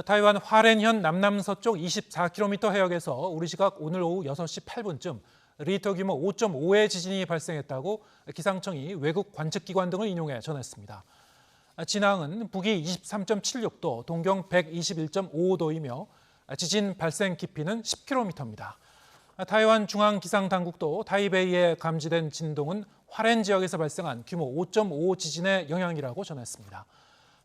타이완 화롄현 남남서쪽 24km 해역에서 우리 시각 오늘 오후 6시 8분쯤 리터 규모 5.5의 지진이 발생했다고 기상청이 외국 관측기관 등을 인용해 전했습니다. 진앙은 북위 23.76도, 동경 121.55도이며 지진 발생 깊이는 10km입니다. 타이완 중앙기상당국도 타이베이에 감지된 진동은 화롄 지역에서 발생한 규모 5.5 지진의 영향이라고 전했습니다.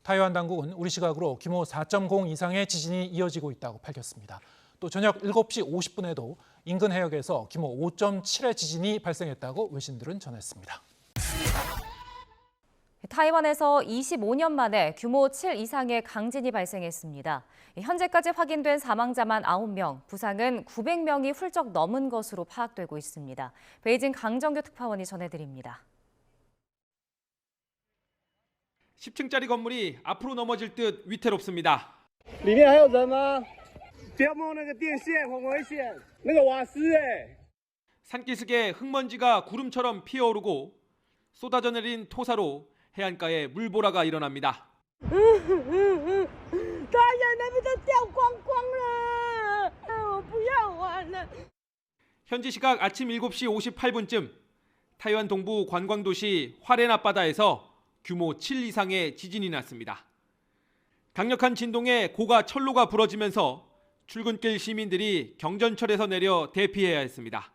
타이완 당국은 우리 시각으로 규모 4.0 이상의 지진이 이어지고 있다고 밝혔습니다. 또 저녁 7시 50분에도 인근 해역에서 규모 5.7의 지진이 발생했다고 외신들은 전했습니다. 타이완에서 25년 만에 규모 7 이상의 강진이 발생했습니다. 현재까지 확인된 사망자만 9명, 부상은 900명이 훌쩍 넘은 것으로 파악되고 있습니다. 베이징 강정규 특파원이 전해드립니다. 10층짜리 건물이 앞으로 넘어질 듯 위태롭습니다. 里面还有人吗？不要摸那个电线，很危险。那个瓦斯산기슭에 흙먼지가 구름처럼 피어오르고 쏟아져 내린 토사로 해안가에 물보라가 일어납니다. 현지 시각 아침 7시 58분쯤 타이완 동부 관광도시 화롄 앞바다에서 규모 7 이상의 지진이 났습니다. 강력한 진동에 고가 철로가 부러지면서 출근길 시민들이 경전철에서 내려 대피해야 했습니다.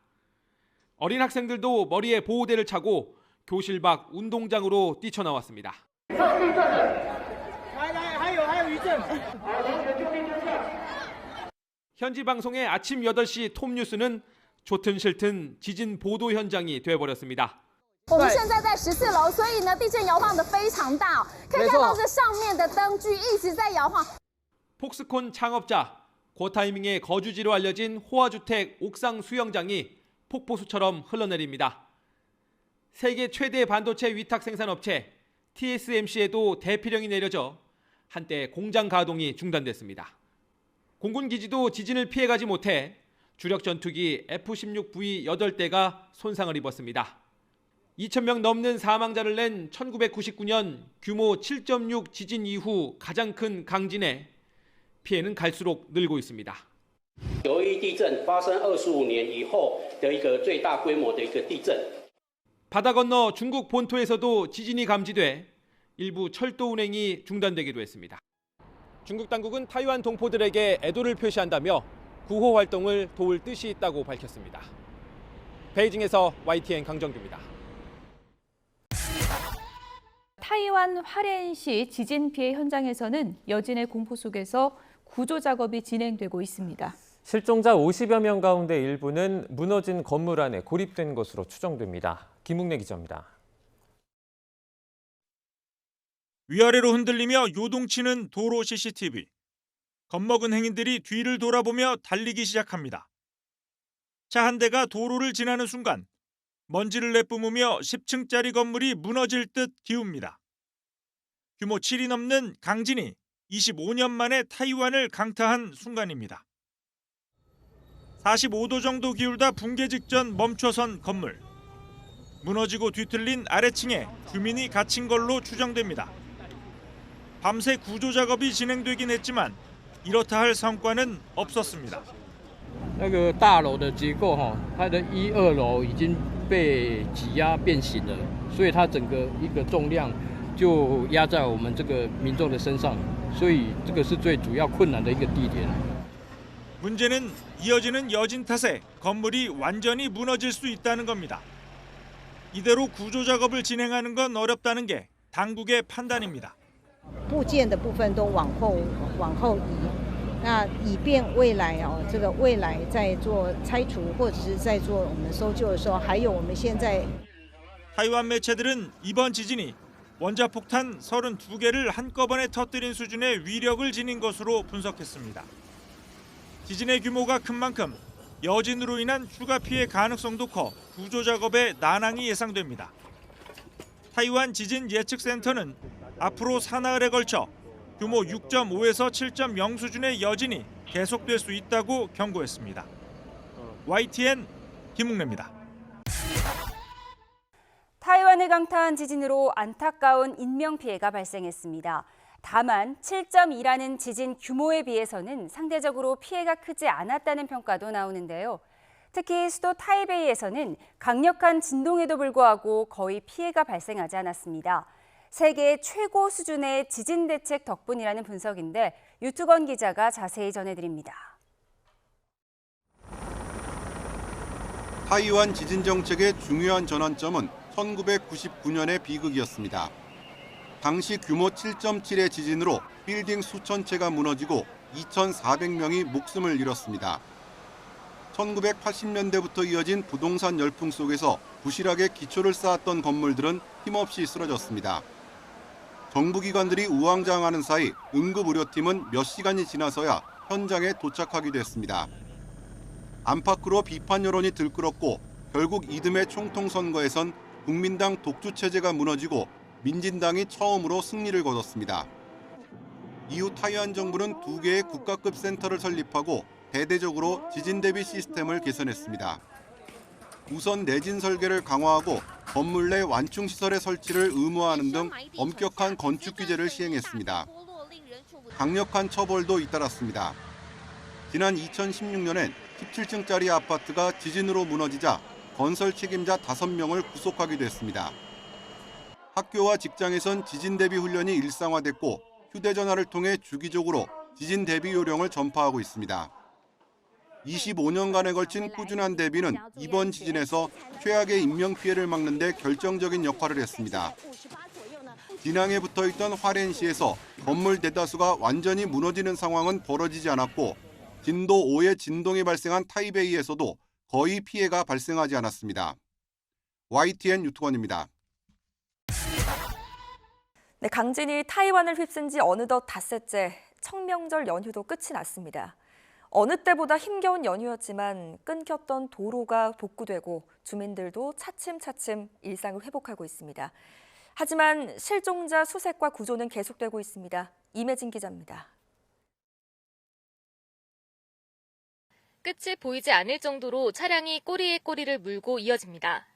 어린 학생들도 머리에 보호대를 차고 교실 밖 운동장으로 뛰쳐나왔습니다. 현지 방송의 아침 8시 톱뉴스는 좋든 싫든 지진 보도 현장이 돼버렸습니다. 我们现在在14楼，所以呢，地震摇晃得非常大，可以看到这上面的灯具一直在摇晃。 폭스콘 창업자, 고타이밍의 거주지로 알려진 호화주택 옥상 수영장이 폭포수처럼 흘러내립니다. 세계 최대 반도체 위탁 생산업체 TSMC에도 대피령이 내려져 한때 공장 가동이 중단됐습니다. 공군 기지도 지진을 피해가지 못해 주력 전투기 F-16V 8대가 손상을 입었습니다. 2,000명 넘는 사망자를 낸 1999년 규모 7.6 지진 이후 가장 큰 강진에 피해는 갈수록 늘고 있습니다. 9.1地震发生25年以后的一个最大规模的一个地震。 바다 건너 중국 본토에서도 지진이 감지돼 일부 철도 운행이 중단되기도 했습니다. 중국 당국은 타이완 동포들에게 애도를 표시한다며 구호 활동을 도울 뜻이 있다고 밝혔습니다. 베이징에서 YTN 강정규입니다. 타이완 화롄시 지진 피해 현장에서는 여진의 공포 속에서 구조 작업이 진행되고 있습니다. 실종자 50여 명 가운데 일부는 무너진 건물 안에 고립된 것으로 추정됩니다. 김웅래 기자입니다. 위아래로 흔들리며 요동치는 도로 CCTV. 겁먹은 행인들이 뒤를 돌아보며 달리기 시작합니다. 차 한 대가 도로를 지나는 순간 먼지를 내뿜으며 10층짜리 건물이 무너질 듯 기웁니다. 규모 7이 넘는 강진이 25년 만에 타이완을 강타한 순간입니다. 45도 정도 기울다 붕괴 직전 멈춰선 건물. 무너지고 뒤틀린 아래층에 주민이 갇힌 걸로 추정됩니다. 밤새 구조 작업이 진행되긴 했지만 이렇다 할 성과는 없었습니다. 那个大楼的结构它的1、2楼已经被挤压变形了，所以它整个一个重量就压在我们这个民众的身上，所以这个是最主要困难的一个地点。 문제는 이어지는 여진 탓에 건물이 완전히 무너질 수 있다는 겁니다. 이대로 구조 작업을 진행하는 건 어렵다는 게 당국의 판단입니다. 部件的部分都往后移，那以便未来这个未来在做拆除或者是在做我们搜救的时候，还有我们现在 타이완 매체들은 이번 지진이 원자폭탄 32개를 한꺼번에 터뜨린 수준의 위력을 지닌 것으로 분석했습니다. 지진의 규모가 큰 만큼 여진으로 인한 추가 피해 가능성도 커 구조 작업에 난항이 예상됩니다. 타이완 지진 예측센터는 앞으로 사나흘에 걸쳐 규모 6.5에서 7.0 수준의 여진이 계속될 수 있다고 경고했습니다. YTN 김웅래입니다. 타이완을 강타한 지진으로 안타까운 인명피해가 발생했습니다. 다만 7.2라는 지진 규모에 비해서는 상대적으로 피해가 크지 않았다는 평가도 나오는데요. 특히 수도 타이베이에서는 강력한 진동에도 불구하고 거의 피해가 발생하지 않았습니다. 세계 최고 수준의 지진 대책 덕분이라는 분석인데 유튜건 기자가 자세히 전해드립니다. 타이완 지진 정책의 중요한 전환점은 1999년의 비극이었습니다. 당시 규모 7.7의 지진으로 빌딩 수천 채가 무너지고 2,400명이 목숨을 잃었습니다. 1980년대부터 이어진 부동산 열풍 속에서 부실하게 기초를 쌓았던 건물들은 힘없이 쓰러졌습니다. 정부기관들이 우왕좌왕하는 사이 응급의료팀은 몇 시간이 지나서야 현장에 도착하기도 했습니다. 안팎으로 비판 여론이 들끓었고 결국 이듬해 총통선거에선 국민당 독주체제가 무너지고 민진당이 처음으로 승리를 거뒀습니다. 이후 타이완 정부는 2개의 국가급 센터를 설립하고 대대적으로 지진 대비 시스템을 개선했습니다. 우선 내진 설계를 강화하고 건물 내 완충 시설의 설치를 의무화하는 등 엄격한 건축 규제를 시행했습니다. 강력한 처벌도 잇따랐습니다. 지난 2016년엔 17층짜리 아파트가 지진으로 무너지자 건설 책임자 5명을 구속하기도 했습니다. 학교와 직장에선 지진 대비 훈련이 일상화됐고 휴대전화를 통해 주기적으로 지진 대비 요령을 전파하고 있습니다. 25년간에 걸친 꾸준한 대비는 이번 지진에서 최악의 인명피해를 막는 데 결정적인 역할을 했습니다. 진앙에 붙어있던 화롄시에서 건물 대다수가 완전히 무너지는 상황은 벌어지지 않았고 진도 5의 진동이 발생한 타이베이에서도 거의 피해가 발생하지 않았습니다. YTN 유튜건입니다. 네, 강진이 타이완을 휩쓴 지 어느덧 닷새째 청명절 연휴도 끝이 났습니다. 어느 때보다 힘겨운 연휴였지만 끊겼던 도로가 복구되고 주민들도 차츰차츰 일상을 회복하고 있습니다. 하지만 실종자 수색과 구조는 계속되고 있습니다. 임혜진 기자입니다. 끝이 보이지 않을 정도로 차량이 꼬리에 꼬리를 물고 이어집니다.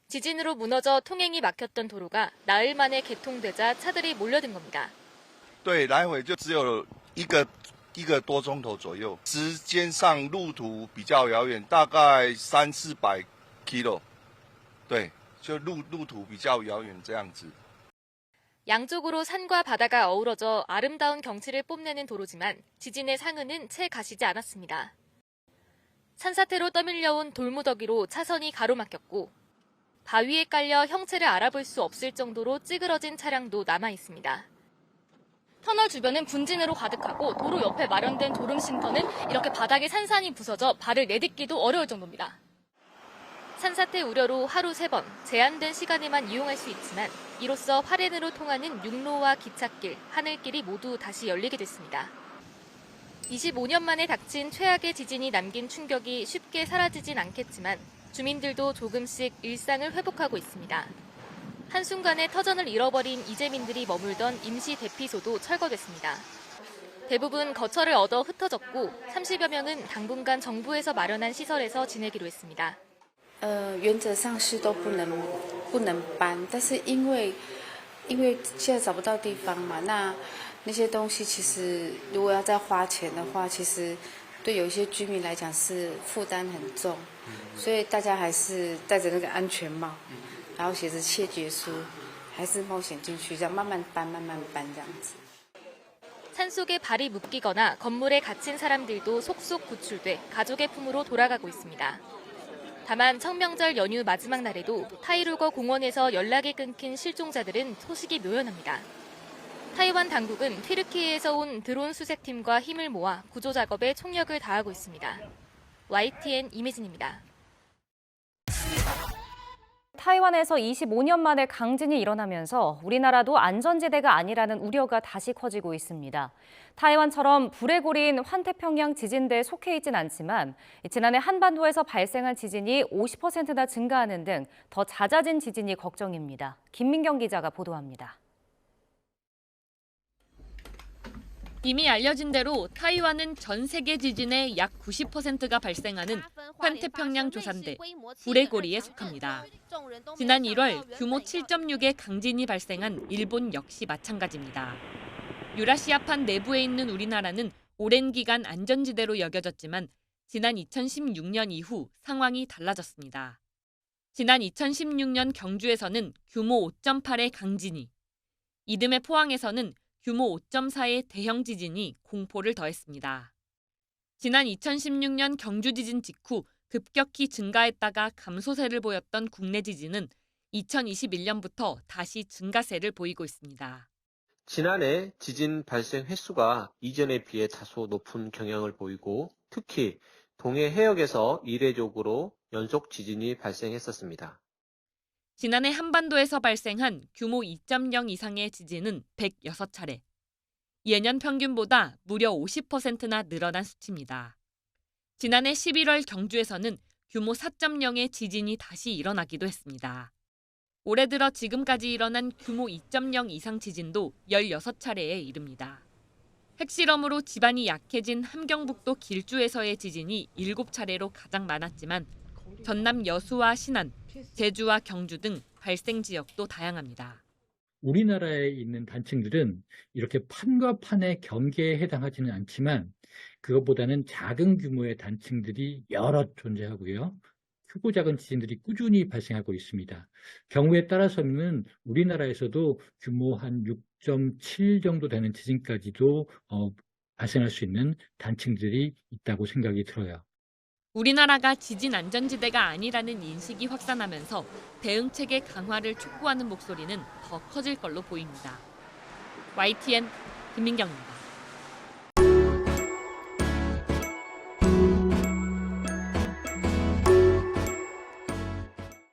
지진으로 무너져 통행이 막혔던 도로가 나흘 만에 개통되자 차들이 몰려든 겁니다. 对，来回就只有一个多钟头左右，时间上路途比较遥远，大概300-400 km， 对，就路途比较遥远这样子。 양쪽으로 산과 바다가 어우러져 아름다운 경치를 뽐내는 도로지만 지진의 상흔은 채 가시지 않았습니다. 산사태로 떠밀려온 돌무더기로 차선이 가로막혔고 바위에 깔려 형체를 알아볼 수 없을 정도로 찌그러진 차량도 남아 있습니다. 터널 주변은 분진으로 가득하고 도로 옆에 마련된 도름쉼터는 이렇게 바닥에 산산이 부서져 발을 내딛기도 어려울 정도입니다. 산사태 우려로 하루 3번 제한된 시간에만 이용할 수 있지만 이로써 화롄으로 통하는 육로와 기찻길, 하늘길이 모두 다시 열리게 됐습니다. 25년 만에 닥친 최악의 지진이 남긴 충격이 쉽게 사라지진 않겠지만 주민들도 조금씩 일상을 회복하고 있습니다. 한순간에 터전을 잃어버린 이재민들이 머물던 임시 대피소도 철거됐습니다. 대부분 거처를 얻어 흩어졌고 30여 명은 당분간 정부에서 마련한 시설에서 지내기로 했습니다. 原则上是都不能搬，但是因为现在找不到地方嘛，那些东西其实如果要再花钱的话，其实对有一些居民来讲是负担很重，所以大家还是戴着那个安全帽，然后写着切结书，还是冒险进去，这样慢慢搬这样子。 산속에 발이 묶이거나 건물에 갇힌 사람들도 속속 구출돼 가족의 품으로 돌아가고 있습니다. 다만 청명절 연휴 마지막 날에도 타이루거 공원에서 연락이 끊긴 실종자들은 소식이 묘연합니다. 타이완 당국은 튀르키예에서 온 드론 수색팀과 힘을 모아 구조 작업에 총력을 다하고 있습니다. YTN 임혜진입니다. 타이완에서 25년 만에 강진이 일어나면서 우리나라도 안전지대가 아니라는 우려가 다시 커지고 있습니다. 타이완처럼 불의 고리인 환태평양 지진대에 속해 있진 않지만 지난해 한반도에서 발생한 지진이 50%나 증가하는 등 더 잦아진 지진이 걱정입니다. 김민경 기자가 보도합니다. 이미 알려진 대로 타이완은 전 세계 지진의 약 90%가 발생하는 환태평양 조산대, 불의 고리에 속합니다. 지난 1월 규모 7.6의 강진이 발생한 일본 역시 마찬가지입니다. 유라시아판 내부에 있는 우리나라는 오랜 기간 안전지대로 여겨졌지만 지난 2016년 이후 상황이 달라졌습니다. 지난 2016년 경주에서는 규모 5.8의 강진이, 이듬해 포항에서는 규모 5.4의 대형 지진이 공포를 더했습니다. 지난 2016년 경주 지진 직후 급격히 증가했다가 감소세를 보였던 국내 지진은 2021년부터 다시 증가세를 보이고 있습니다. 지난해 지진 발생 횟수가 이전에 비해 다소 높은 경향을 보이고 특히 동해 해역에서 이례적으로 연속 지진이 발생했었습니다. 지난해 한반도에서 발생한 규모 2.0 이상의 지진은 106차례. 예년 평균보다 무려 50%나 늘어난 수치입니다. 지난해 11월 경주에서는 규모 4.0의 지진이 다시 일어나기도 했습니다. 올해 들어 지금까지 일어난 규모 2.0 이상 지진도 16차례에 이릅니다. 핵실험으로 지반이 약해진 함경북도 길주에서의 지진이 7차례로 가장 많았지만 전남 여수와 신안, 제주와 경주 등 발생 지역도 다양합니다. 우리나라에 있는 단층들은 이렇게 판과 판의 경계에 해당하지는 않지만 그것보다는 작은 규모의 단층들이 여러 존재하고요. 크고 작은 지진들이 꾸준히 발생하고 있습니다. 경우에 따라서는 우리나라에서도 규모 한 6.7 정도 되는 지진까지도 발생할 수 있는 단층들이 있다고 생각이 들어요. 우리나라가 지진 안전지대가 아니라는 인식이 확산하면서 대응체계 강화를 촉구하는 목소리는 더 커질 걸로 보입니다. YTN 김민경입니다.